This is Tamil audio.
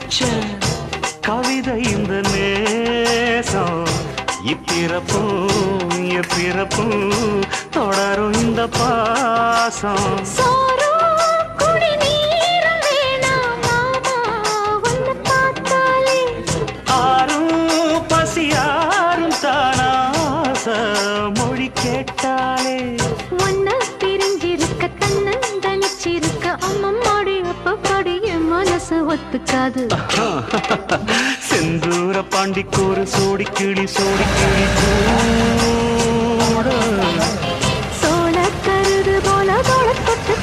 வச்ச கவிதை இந்த நேசம் இப்பிறப்பும் எப்பிறப்பும் தொடரும் இந்த பாசம் ஆரும் பசியாரும் தானாச மொழி கேட்டாலே ஒன்ன பிரிஞ்சிருக்க தன்னந்தனிச்சிருக்க அம்மம்மாடி அப்பப்பாடி என் மனசு ஒத்துக்காது செந்தூர பாண்டிக்கூறு சோடி கிளி கூட சோள கருது போல தோளத்தொட்டு